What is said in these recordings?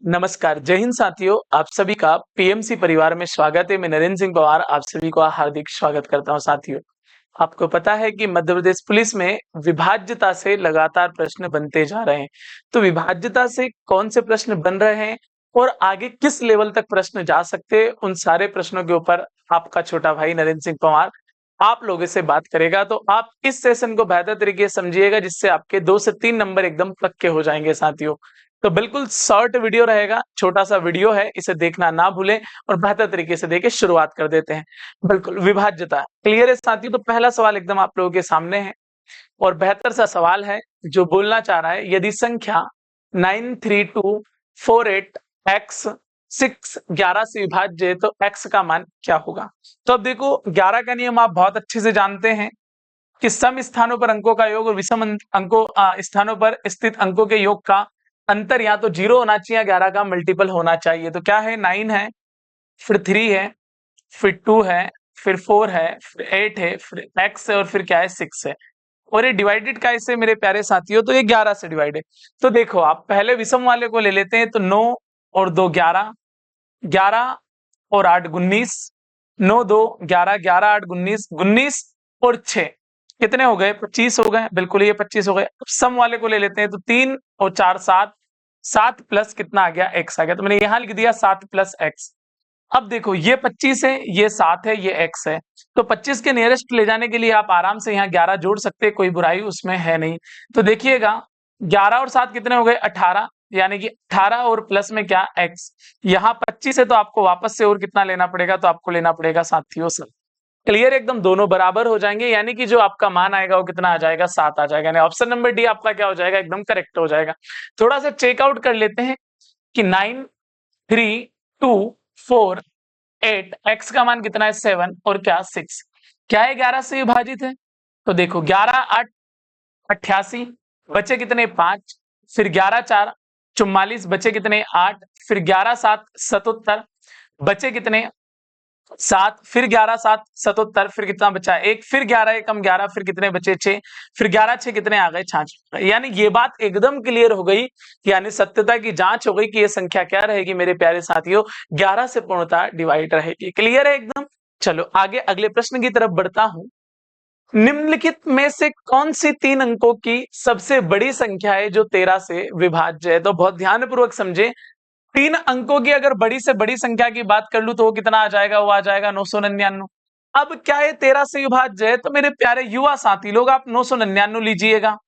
नमस्कार, जय हिंद साथियों। आप सभी का पीएमसी परिवार में स्वागत है। मैं नरेंद्र सिंह पवार आप सभी को हार्दिक स्वागत करता हूं। साथियों, आपको पता है कि मध्य प्रदेश पुलिस में विभाज्यता से लगातार प्रश्न बनते जा रहे हैं। तो विभाज्यता से कौन से प्रश्न बन रहे हैं और आगे किस लेवल तक प्रश्न जा सकते हैं, उन सारे प्रश्नों के ऊपर आपका छोटा भाई नरेंद्र सिंह पवार आप लोगों से बात करेगा। तो आप इस सेशन को बेहतर तरीके से समझिएगा, जिससे आपके 2 से 3 नंबर एकदम पक्के हो जाएंगे। साथियों, तो बिल्कुल शॉर्ट वीडियो रहेगा, छोटा सा वीडियो है, इसे देखना ना भूलें और बेहतर तरीके से देखे शुरुआत कर देते हैं। बिल्कुल, विभाज्यता क्लियर है साथियों। तो पहला सवाल एकदम आप लोगों के सामने है और बेहतर सा सवाल है जो बोलना चाह रहा है, यदि संख्या 93248x 11 से विभाज्य है तो x का मान क्या होगा। तो अब देखो, 11 का नियम आप बहुत अच्छे से जानते हैं कि सम स्थानों पर अंकों का योग और विषम अंकों स्थानों पर स्थित अंकों के योग का अंतर या तो 0 होना चाहिए या 11 का मल्टीपल होना चाहिए। तो क्या है, 9 है, फिर 3 है, फिर 2 है, फिर 4 है, फिर 8 है, फिर x है और फिर क्या है 6 है। और ये डिवाइडेड का इससे मेरे प्यारे साथियों, तो ये 11 से डिवाइड है। तो देखो, आप पहले विषम वाले को ले लेते हैं। तो 9 और 2 11, 11 और 8 19, 9 2 11, 11 8 19, 19 और 6 कितने हो गए, 25 हो गए। बिल्कुल, ये 25 हो गए। अब सम वाले को ले लेते हैं। तो 3 और 4 7, 7 प्लस कितना आ गया, x आ गया। तो मैंने यहां लिख दिया 7 प्लस x। अब देखो, ये 25 है, ये 7 है, ये x है। तो 25 के नियरेस्ट ले जाने के लिए आप आराम से यहाँ 11 जोड़ सकते हैं, कोई बुराई उसमें है नहीं। तो देखिएगा, 11 और 7 कितने हो गए, 18, यानी कि 18 और प्लस में क्या, x। यहाँ 25 है तो आपको वापस से और कितना लेना पड़ेगा, तो आपको लेना पड़ेगा साथियों से। क्लियर, एकदम दोनों बराबर हो जाएंगे, यानी कि जो आपका मान आएगा वो कितना आ जाएगा, 7 आ जाएगा। यानी ऑप्शन नंबर डी आपका क्या हो जाएगा, एकदम करेक्ट हो जाएगा। थोड़ा सा चेकआउट कर लेते हैं कि 9 3 2 4 8 x का मान कितना है, 7 और क्या 6, क्या है 11 से विभाजित है। तो देखो, 11 8 88, बचे कितने 5, फिर 11 4 44, बचे कितने 8, फिर 11 7 77, बचे कितने 7, फिर 11 7 77, फिर कितना बचा 1, फिर 11 1 11, फिर कितने बचे 6, फिर 11 6 कितने आ गए 66। यानी ये बात एकदम क्लियर हो गई, यानी सत्यता की जांच हो गई कि ये संख्या क्या रहेगी मेरे प्यारे साथियों, 11 से पूर्णतः डिवाइड रहेगी। क्लियर है एकदम। चलो आगे अगले प्रश्न की तरफ बढ़ता हूं। निम्नलिखित में से कौन सी 3 अंकों की सबसे बड़ी संख्या है जो 13 से विभाज्य है। तो बहुत ध्यानपूर्वक समझे, 3 अंकों की अगर बड़ी से बड़ी संख्या की बात कर लूं तो वो कितना आ जाएगा, वो आ जाएगा 999। अब क्या है, 13 से विभाज्य है, तो मेरे प्यारे युवा साथी लोग आप 999 लीजिएगा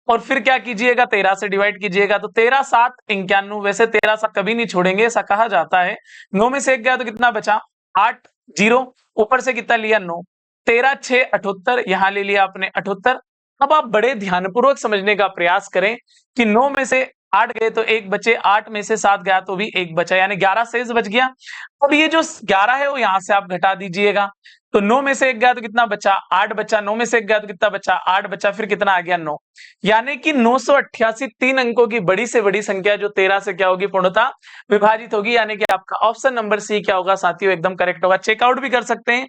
और फिर क्या कीजिएगा, 13 से डिवाइड कीजिएगा। तो 13 7 91, वैसे 13 7 कभी नहीं छोड़ेंगे, ऐसा कहा जाता है। 9 में से 1 गया तो कितना बचा, 8 0, ऊपर से कितना लिया 9, 13 6 78, यहां ले लिया आपने 78। अब आप बड़े ध्यानपूर्वक समझने का प्रयास करें कि 9 में से 8 गए तो 1 बचे, 8 में से 7 गया तो भी 1 बचा, यानी 11 शेष बच गया। अब ये जो 11 है वो यहां से आप घटा दीजिएगा। तो 9 में से 1 गया तो कितना बचा, 8 बचा, 9 में से 1 गया तो कितना बचा, 8 बचा, फिर कितना आ गया 9। यानी कि 988 3 अंकों की बड़ी से बड़ी संख्या जो 13 से क्या होगी, पूर्णतः विभाजित होगी। यानी कि आपका ऑप्शन नंबर सी क्या होगा साथियों, एकदम करेक्ट होगा। चेकआउट भी कर सकते हैं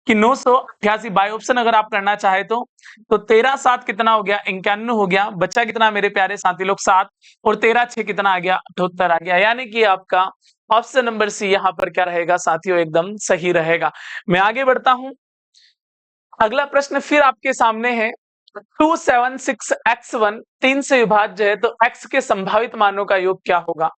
कि 988 बाय ऑप्शन अगर आप करना चाहे तो 13 7 कितना हो गया, 91 हो गया, बच्चा कितना मेरे प्यारे साथी लोग 7, और 13 6 कितना आ गया, 78 आ गया। यानी कि आपका ऑप्शन नंबर सी यहाँ पर क्या रहेगा साथियों, एकदम सही रहेगा। मैं आगे बढ़ता हूं। अगला प्रश्न फिर आपके सामने है, 276x1 3 से विभाज्य है तो x के संभावित मानों का योग क्या होगा।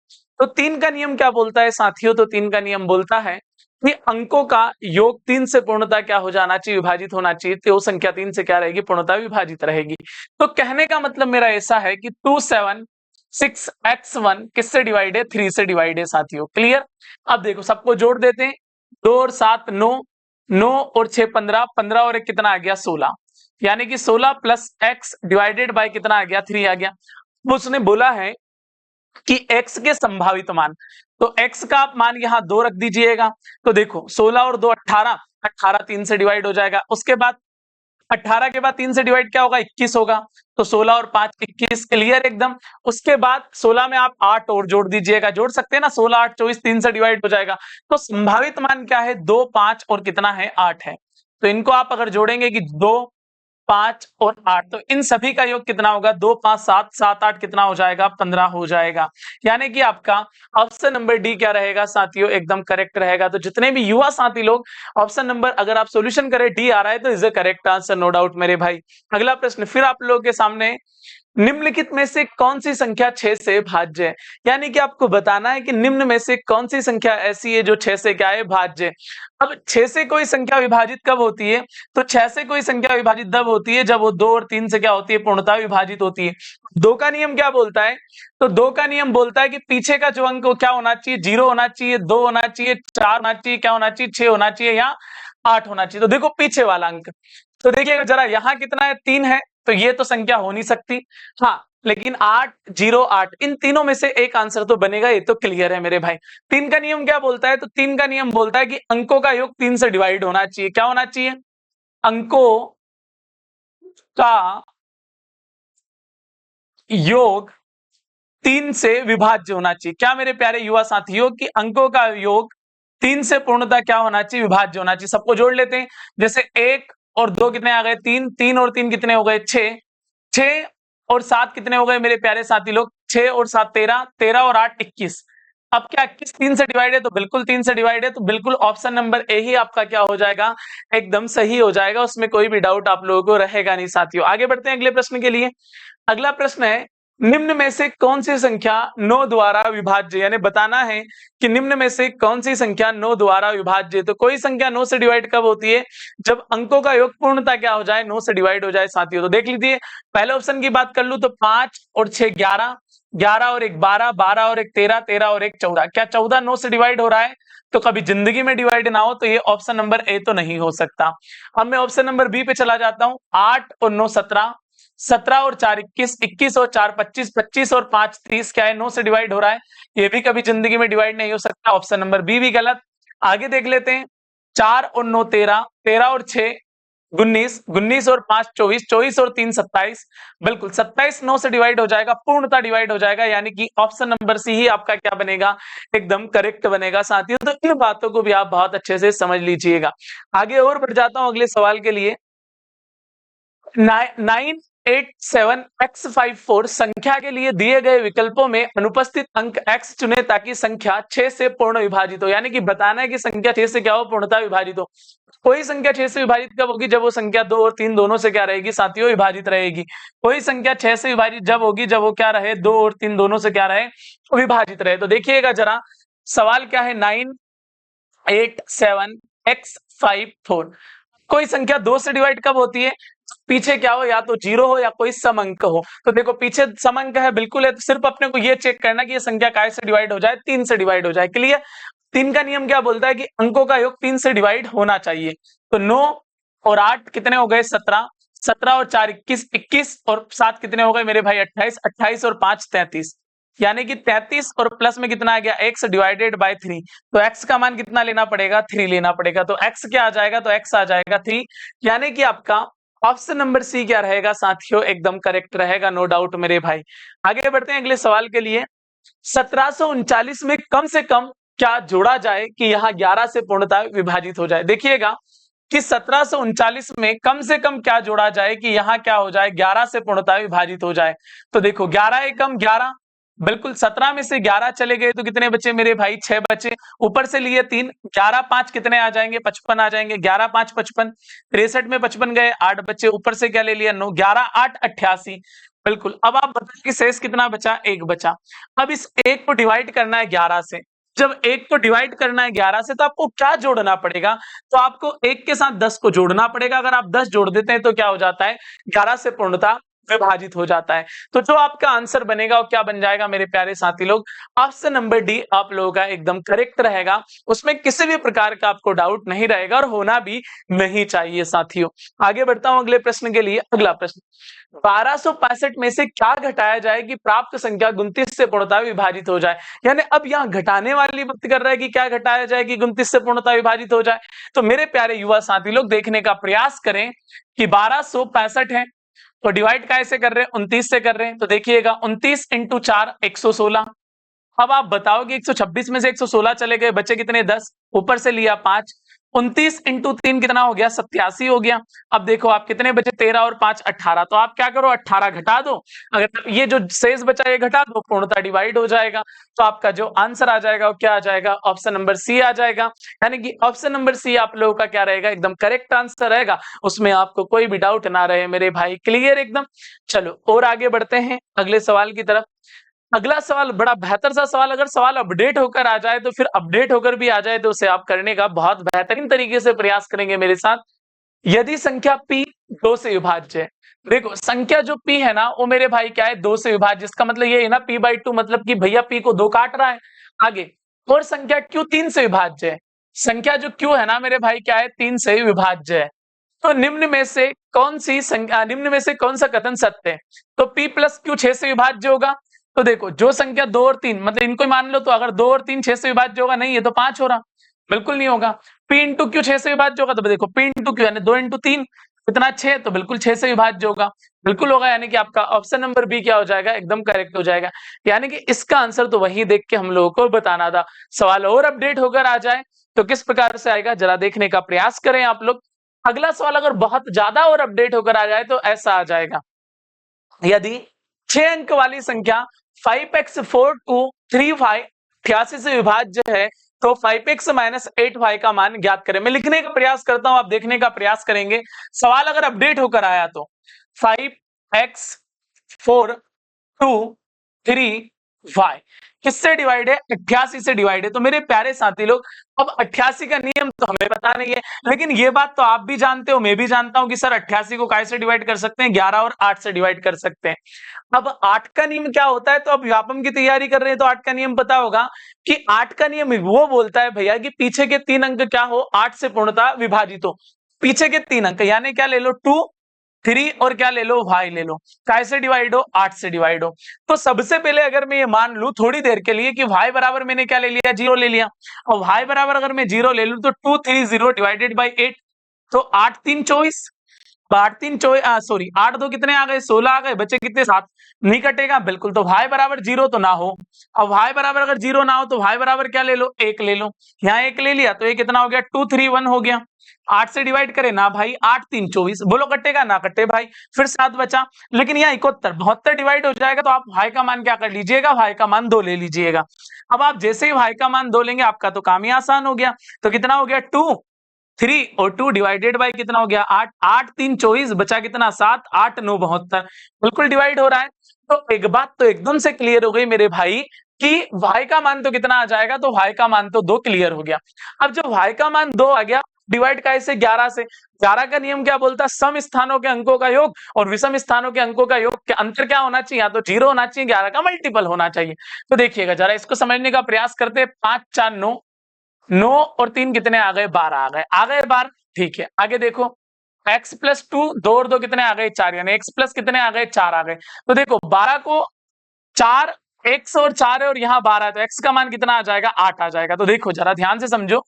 तो 3 का नियम क्या बोलता है साथियों, तो 3 का नियम बोलता है कि अंकों का योग 3 से पूर्णतः क्या हो जाना चाहिए, विभाजित होना चाहिए। तो वो संख्या 3 से क्या रहेगी, पूर्णतः विभाजित रहेगी। तो कहने का मतलब मेरा ऐसा है कि 276x1 किससे डिवाइड है, 3 से डिवाइड है साथियों। क्लियर। अब देखो, सबको जोड़ देते हैं। 2 और 7 9, 9 और 6 15, 15 और 1 कितना आ गया 16, यानी कि 16 प्लस x डिवाइडेड बाय कितना आ गया, 3 आ गया। उसने बोला है कि x के संभावित मान, तो x का आप मान यहाँ 2 रख दीजिएगा। तो देखो, 16 और 2 18, 18 3 से डिवाइड हो जाएगा। उसके बाद 18 के बाद 3 से डिवाइड क्या होगा, 21 होगा। तो 16 और 5 21, क्लियर एकदम। उसके बाद 16 में आप 8 और जोड़ दीजिएगा, जोड़ सकते हैं ना, 16 8 24, 3 से डिवाइड हो जाएगा। तो संभावित मान क्या है, 2 5 और कितना है 8 है। तो इनको आप अगर जोड़ेंगे कि 2 5 और 8, तो इन सभी का योग कितना होगा? 2 5 7 7 8 कितना हो जाएगा? 15 हो जाएगा। यानी कि आपका ऑप्शन नंबर डी क्या रहेगा साथियों? एकदम करेक्ट रहेगा। तो जितने भी युवा साथी लोग ऑप्शन नंबर अगर आप सॉल्यूशन करें डी आ रहा है तो is the correct answer, no doubt मेरे भाई। अगला प्रश्न फिर आप लोगों के सामने, निम्नलिखित में से कौन सी संख्या 6 से भाज्य है? यानी कि आपको बताना है कि निम्न में से कौन सी संख्या ऐसी है जो 6 से क्या है? भाज्य। अब 6 से कोई संख्या विभाजित कब होती है? तो 6 से कोई संख्या विभाजित तब होती है जब वो 2 और 3 से क्या होती है? पूर्णतः विभाजित होती है। 2 का नियम क्या बोलता है? तो 2 का नियम बोलता है कि पीछे का जो अंक वो क्या होना चाहिए? 0 होना चाहिए, 2 होना चाहिए, 4 होना चाहिए, क्या होना चाहिए? 6 होना चाहिए या 8 होना चाहिए। तो देखो पीछे वाला अंक, तो देखिएगा जरा यहाँ कितना है? 3 है, तो ये तो संख्या हो नहीं सकती। हाँ, लेकिन 8 0 8 इन तीनों में से एक आंसर तो बनेगा, ये तो क्लियर है मेरे भाई। 3 का नियम क्या बोलता है? तो 3 का नियम बोलता है कि अंकों का योग 3 से डिवाइड होना चाहिए। क्या होना चाहिए? अंकों का योग 3 से विभाज्य होना चाहिए। क्या मेरे प्यारे युवा साथियों कि अंकों का योग 3 से पूर्णतः क्या होना चाहिए? विभाज्य होना चाहिए। सबको जोड़ लेते हैं, जैसे 1 और 2 कितने आ गए? 3, 3 और 3 कितने हो गए? 6, 6 और 7 कितने हो गए मेरे प्यारे साथी लोग? 6 और 7 13, 13 और 8 21। अब क्या 21 3 से डिवाइड है? तो बिल्कुल 3 से डिवाइड है, तो बिल्कुल ऑप्शन नंबर ए ही आपका क्या हो जाएगा? एकदम सही हो जाएगा, उसमें कोई भी डाउट आप लोगों को रहेगा नहीं साथियों। आगे बढ़ते हैं अगले प्रश्न के लिए। अगला प्रश्न है, निम्न में से कौन सी संख्या 9 द्वारा विभाज्य? यानी बताना है कि निम्न में से कौन सी संख्या 9 द्वारा विभाज्य। तो कोई संख्या 9 से डिवाइड कब होती है? जब अंकों का योग पूर्णतः क्या हो जाए? 9 से डिवाइड हो जाए साथियों। तो देख लीजिए, पहले ऑप्शन की बात कर लूं तो 5 और 6 11, 11 और 1 12, 12 और 1 13, 13 और 1 14। क्या 14 9 से डिवाइड हो रहा है? तो कभी जिंदगी में डिवाइड ना हो, तो ये ऑप्शन नंबर ए तो नहीं हो सकता। अब मैं ऑप्शन नंबर बी पे चला जाता हूं। 8 और 9 17, 17 और 4 21, 21 और 4 25, 25 और 5 30। क्या है? 9 से डिवाइड हो रहा है, ये भी कभी जिंदगी में डिवाइड नहीं हो सकता। ऑप्शन नंबर बी भी गलत। आगे देख लेते हैं, 4 और 9 13, 13 और 6 19, 19 और 5 24, 24 और 3 27। बिल्कुल 27 9 से डिवाइड हो जाएगा, पूर्णतः डिवाइड हो जाएगा, यानी कि ऑप्शन नंबर सी ही आपका क्या बनेगा? एकदम करेक्ट बनेगा साथियों। तो इन बातों को भी आप बहुत अच्छे से समझ लीजिएगा। आगे और बढ़ जाता हूं अगले सवाल के लिए। 987x54 संख्या के लिए दिए गए विकल्पों में अनुपस्थित अंक x चुने ताकि संख्या 6 से पूर्ण विभाजित हो। यानी कि बताना है कि संख्या 6 से क्या हो? पूर्णतः विभाजित हो। कोई संख्या 6 से विभाजित कब होगी? जब वो संख्या 2 और 3 दोनों से क्या रहेगी साथियों? विभाजित रहेगी। कोई संख्या 6 से विभाजित जब होगी जब वो क्या रहे? 2 और 3 दोनों से क्या रहे? विभाजित रहे। तो देखिएगा जरा सवाल क्या है, 987x54। कोई संख्या 2 से डिवाइड कब होती है? पीछे क्या हो? या तो 0 हो या कोई सम अंक हो। तो देखो पीछे सम अंक है, बिल्कुल है, तो सिर्फ अपने को ये चेक करना कि ये संख्या काय से डिवाइड हो जाए? 3 से डिवाइड हो जाए। क्लियर? 3 का नियम क्या बोलता है कि अंकों का योग 3 से डिवाइड होना चाहिए। तो 9 और 8 कितने हो गए? 17, 17 और 4 21, 21 और 7 कितने हो गए मेरे भाई? 28, 28 और 5 33। यानी कि 33 और प्लस में कितना आ गया? x divided by 3। तो x का मान कितना लेना पड़ेगा? 3 लेना पड़ेगा। तो x क्या आ जाएगा? तो x आ जाएगा 3। यानी कि आपका ऑप्शन नंबर सी क्या रहेगा साथियों? एकदम करेक्ट रहेगा, नो डाउट मेरे भाई। आगे बढ़ते हैं अगले सवाल के लिए। 1739 में कम से कम क्या जोड़ा जाए कि यहाँ 11 से पूर्णतः विभाजित हो जाए? देखिएगा कि 1739 में कम से कम क्या जोड़ा जाए कि यहाँ क्या हो जाए? 11 से पूर्णतः विभाजित हो जाए। तो देखो 11 एकम 11, बिल्कुल 17 में से 11 चले गए तो कितने बचे मेरे भाई? 6 बचे। ऊपर से लिए 3, 11 5 कितने आ जाएंगे? 55 आ जाएंगे। 11 5 55, 63 में 55 गए, 8 बचे। ऊपर से क्या ले लिया? 9, 11 8 88। बिल्कुल। अब आप बताइए कि शेष कितना बचा? 1 बचा। अब इस 1 को डिवाइड करना है 11 से। जब 1 को डिवाइड करना है 11 से तो आपको क्या जोड़ना पड़ेगा? तो आपको 1 के साथ 10 को जोड़ना पड़ेगा। अगर आप 10 जोड़ देते हैं तो क्या हो जाता है? 11 से पूर्णतः विभाजित हो जाता है। तो जो आपका आंसर बनेगा वो क्या बन जाएगा मेरे प्यारे साथी लोग? ऑप्शन नंबर डी आप लोगों का एकदम करेक्ट रहेगा। उसमें किसी भी प्रकार का आपको डाउट नहीं रहेगा और होना भी नहीं चाहिए साथियों। आगे बढ़ता हूं अगले प्रश्न के लिए। अगला प्रश्न, 1265 में से क्या घटाया जाए कि प्राप्त संख्या 29 से पूर्णतः विभाजित हो जाए? यानी अब यहाँ घटाने वाली बात कर रहा है कि क्या घटाया जाए कि 29 से पूर्णतः विभाजित हो जाए। तो मेरे प्यारे युवा साथी लोग देखने का प्रयास करें कि 1265 है तो डिवाइड कैसे कर रहे हैं? 29 से कर रहे हैं। तो देखिएगा 29 इंटू 4 116। अब आप बताओ कि 126 में से 116 चले गए, बचे कितने? 10। ऊपर से लिया 5, 29 इंटू 3 कितना हो गया? 87 हो गया। अब देखो आप कितने बचे? 13 और 5 18। तो आप क्या करो, 18 घटा दो, अगर ये जो शेष बचा ये घटा दो, पूर्णतः डिवाइड हो जाएगा। तो आपका जो आंसर आ जाएगा वो क्या आ जाएगा? ऑप्शन नंबर सी आ जाएगा। यानी कि ऑप्शन नंबर सी आप लोगों का क्या रहेगा? एकदम करेक्ट आंसर रहेगा, उसमें आपको कोई भी डाउट ना रहे मेरे भाई। क्लियर एकदम? चलो और आगे बढ़ते हैं अगले सवाल की तरफ। अगला सवाल बड़ा बेहतर सा सवाल, अगर सवाल अपडेट होकर आ जाए तो फिर अपडेट होकर भी आ जाए तो उसे आप करने का बहुत बेहतरीन तरीके से प्रयास करेंगे मेरे साथ। यदि संख्या p 2 से विभाज्य है, देखो संख्या जो p है ना वो मेरे भाई क्या है? 2 से विभाज्य, इसका मतलब ये है ना p/2, मतलब कि भैया p को 2 काट रहा है। आगे और संख्या q 3 से विभाज्य है, संख्या जो q है ना मेरे भाई क्या है? 3 से विभाज्य है। तो निम्न में से कौन सी संख्या, निम्न में से कौन सा कथन सत्य है? तो p प्लस q 6 से विभाज्य होगा। तो देखो जो संख्या 2 और 3, मतलब इनको ही मान लो, तो अगर 2 और 3 6 से विभाज्य होगा, नहीं ये तो 5 हो रहा, बिल्कुल नहीं होगा। p इंटू क्यू 6 से विभाज्य होगा, तो देखो p इंटू क्यू यानी 2 इंटू 3 कितना 6, तो बिल्कुल 6 से विभाज्य होगा, बिल्कुल होगा। यानी कि आपका ऑप्शन नंबर बी क्या हो जाएगा? एकदम करेक्ट हो जाएगा। यानी कि इसका आंसर तो वही देख के हम लोगों को बताना था। सवाल और अपडेट होकर आ जाए तो किस प्रकार से आएगा, जरा देखने का प्रयास करें आप लोग। अगला सवाल अगर बहुत ज्यादा और अपडेट होकर आ जाए तो ऐसा आ जाएगा, यदि 6 अंक वाली संख्या 5x4 2 3y 88 से विभाज्य है तो 5x माइनस 8y का मान ज्ञात करें। मैं लिखने का प्रयास करता हूं, आप देखने का प्रयास करेंगे। सवाल अगर अपडेट होकर आया तो 5x4 2 3y किससे डिवाइड है? 88 से डिवाइड है। तो मेरे प्यारे साथी लोग, अब 88 का नियम तो हमें पता नहीं है, लेकिन ये बात तो आप भी जानते हो, मैं भी जानता हूं कि सर 88 को काय से डिवाइड कर सकते हैं? 11 और 8 से डिवाइड कर सकते हैं। अब 8 का नियम क्या होता है? तो अब व्यापम की तैयारी कर रहे हैं तो 8 का नियम पता होगा कि 8 का नियम वो बोलता है भैया कि पीछे के 3 अंक क्या हो? 8 से पूर्णतः विभाजित हो। पीछे के 3 अंक यानी क्या ले लो? 2 3 और क्या ले लो? y ले लो। काय से डिवाइड हो? 8 से डिवाइड हो। तो सबसे पहले अगर मैं ये मान लूं थोड़ी देर के लिए कि y बराबर मैंने क्या ले लिया? 0 ले लिया। और y बराबर अगर मैं 0 ले लूं तो 230 डिवाइडेड बाई 8, तो 8 3 24, 8 3 सॉरी 8 2 कितने आ गए? 16 आ गए, बचे कितने? 7। नहीं कटेगा बिल्कुल। तो y बराबर 0 तो ना हो। अब y बराबर अगर 0 ना हो तो y बराबर क्या ले लो? 1 ले लो। यहाँ 1 ले लिया तो ये कितना हो गया? 231 हो गया। 8 से डिवाइड करे ना भाई, 8 3 24, बोलो कटेगा? ना कटे भाई। फिर 7 बचा, लेकिन यहाँ 71 72 डिवाइड हो जाएगा तो आप y का मान क्या कर लीजिएगा? y का मान 2 ले लीजिएगा। अब आप जैसे ही y का मान 2 लेंगे आपका तो काम ही आसान हो गया। तो कितना हो गया? 2 3 और 2 डिवाइडेड बाई कितना हो गया? 8 8 3 24, बचा कितना? 7 8 9 72, बिल्कुल डिवाइड हो रहा है। तो एक बात तो एकदम से क्लियर हो गई मेरे भाई कि y का मान तो कितना आ जाएगा? तो y का मान तो 2 क्लियर हो गया। अब जब y का मान 2 आ गया, डिवाइड का इसे 11 से, 11 का नियम क्या बोलता है? सम स्थानों के अंकों का योग और विषम स्थानों के अंकों का योग के अंतर क्या होना चाहिए? या तो 0 होना चाहिए, 11 का मल्टीपल होना चाहिए। तो देखिएगा जरा इसको समझने का प्रयास करते हैं। 5 4 9, 9 और 3 कितने आ गए? 12 आ गए। आ गए 12, ठीक है। आगे देखो x प्लस 2, 2 और 2 कितने आ गए? 4, यानी x प्लस कितने आ गए? 4 आ गए। तो देखो 12 को 4, x और 4 है और यहाँ 12 है, तो x का मान कितना आ जाएगा? 8 आ जाएगा। तो देखो जरा ध्यान से समझो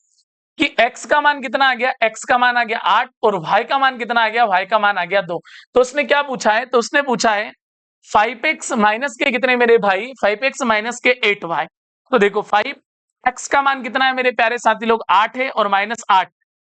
कि x का मान कितना आ गया? x का मान आ गया 8 और y का मान कितना आ गया? y का मान आ गया 2। तो उसने क्या पूछा है? तो उसने पूछा है 5x माइनस के कितने मेरे भाई? 5x माइनस के 8y। तो देखो 5x का मान कितना है मेरे प्यारे साथी लोग? 8 है और माइनस 8,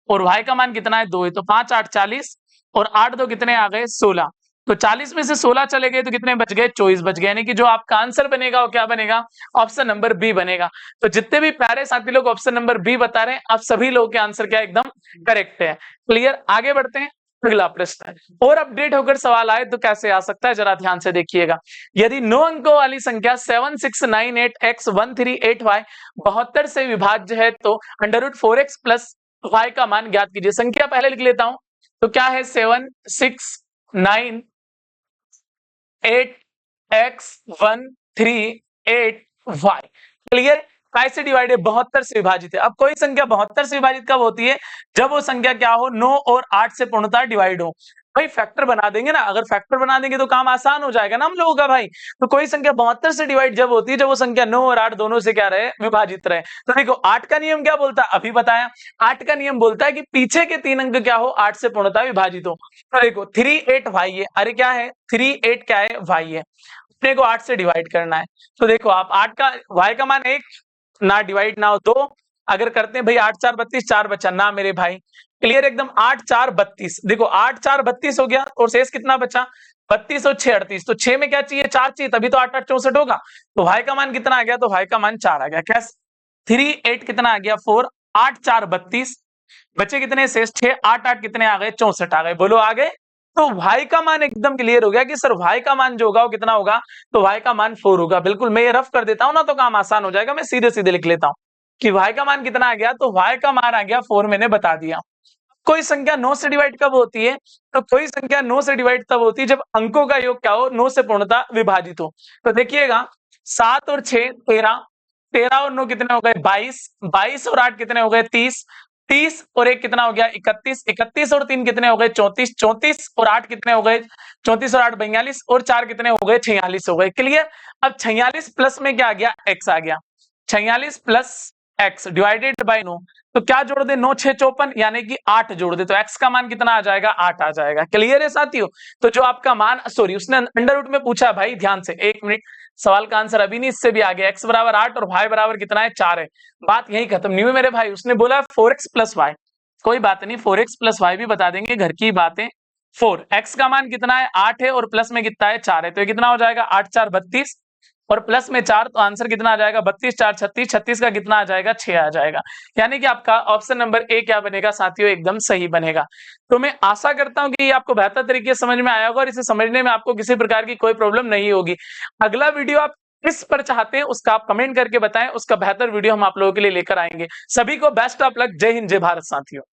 और y का मान कितना है? 2 है। तो 5 8 40 और 8 2 कितने आ गए? 16। तो 40 में से 16 चले गए तो कितने बच गए? 24 बच गए। यानी कि जो आपका आंसर बनेगा वो क्या बनेगा? ऑप्शन नंबर बी बनेगा। तो जितने भी प्यारे साथी लोग ऑप्शन नंबर बी बता रहे हैं, आप सभी लोगों के आंसर क्या एकदम करेक्ट है। क्लियर? आगे बढ़ते हैं। अगला प्रश्न है, और अपडेट होकर सवाल आए तो कैसे आ सकता है? जरा ध्यान से देखिएगा। यदि 9 अंकों वाली संख्या 7698x138y 72 से विभाज्य है तो √4x प्लस y का मान ज्ञात कीजिए। संख्या पहले लिख लेता हूं, तो क्या है? 769 8x138y। क्लियर? कैसे डिवाइड है? 72 से विभाजित है। अब कोई संख्या 72 से विभाजित कब होती है? जब वो संख्या क्या हो? 9 और 8 से पूर्णतः डिवाइड हो। भाई फैक्टर बना देंगे ना, अगर फैक्टर बना देंगे तो काम आसान हो जाएगा ना हम लोगों का भाई। तो कोई संख्या 72 से डिवाइड जब होती है जब वो संख्या 9 और 8 दोनों से क्या रहे? विभाजित रहे। तो देखो 8 का नियम क्या बोलता है? अभी बताया। 8 का नियम बोलता है कि पीछे के 3 अंक क्या हो? 8 से पूर्णतः विभाजित हो। तो देखो 3 8 y है। अरे क्या है? 3 8 क्या है? y है। अपने को 8 से डिवाइड करना है। तो देखो आप 8 का y का मान 1 ना डिवाइड ना हो 2, अगर करते हैं भाई 8 4 32, 4 बचा ना मेरे भाई, क्लियर एकदम। 8 4 32, देखो 8 4 32 हो गया और शेष कितना बचा 32 और 6 38, तो 6 में क्या चाहिए 4 चाहिए, तभी तो 8 8 64 होगा। तो y का मान कितना आ गया, तो y का मान 4 आ गया। कैसे 3 8 कितना आ गया 4, 8 4 32, बचे कितने शेष 6, 8 8 कितने आ गए 64 आ गए, बोलो आ गए। तो y का मान एकदम क्लियर हो गया कि सर y का मान जो होगा वो कितना होगा, तो y का मान 4 होगा। बिल्कुल मैं ये रफ कर देता हूं ना तो काम आसान हो जाएगा, मैं सीधे सीधे लिख लेता हूं कि y का मान कितना आ गया, तो y का मान आ गया 4, मैंने बता दिया। कोई संख्या 9 से डिवाइड कब होती है, तो कोई संख्या 9 से डिवाइड तब होती है जब अंकों का योग क्या हो 9 से पूर्णतः विभाजित हो। तो देखिएगा 7 और 6 13, 13 और 9 कितने हो गए 22, 22 और 8 कितने हो गए 30, 30 और 1 कितना हो गया 31, 31 और 3 कितने हो गए 34, 34 और 8 कितने हो गए 34 और 8 42 और 4 कितने हो गए 46 हो गए। क्लियर। अब 46 प्लस में क्या आ गया x आ गया, 46 प्लस x डिवाइडेड बाय 9, तो क्या जोड़ दे 9 6 54 यानी कि 8 जोड़ दे, तो x का मान कितना आ जाएगा 8 आ जाएगा। क्लियर है साथियों। तो जो आपका मान, सॉरी उसने अंडर रूट में पूछा भाई, ध्यान से 1 मिनट, सवाल का आंसर अभी नहीं इससे भी आगे, x बराबर 8 और y बराबर कितना है 4 है, बात यही खत्म नहीं हुई मेरे भाई। उसने बोला 4x प्लस वाई, कोई बात नहीं 4x प्लस वाई भी बता देंगे, घर की बातें। 4 x का मान कितना है 8 है और प्लस में कितना है 4 है, तो ये कितना हो जाएगा 8 4 32 और प्लस में 4, तो आंसर कितना आ जाएगा 32 4 36, 36 का कितना आ जाएगा 6 आ जाएगा। यानी कि आपका ऑप्शन नंबर ए क्या बनेगा साथियों, एकदम सही बनेगा। तो मैं आशा करता हूं कि ये आपको बेहतर तरीके से समझ में आया होगा और इसे समझने में आपको किसी प्रकार की कोई प्रॉब्लम नहीं होगी। अगला वीडियो आप किस पर चाहते हैं उसका आप कमेंट करके बताएं, उसका बेहतर वीडियो हम आप लोगों के लिए लेकर आएंगे। सभी को बेस्ट ऑफ लक, जय हिंद जय भारत साथियों।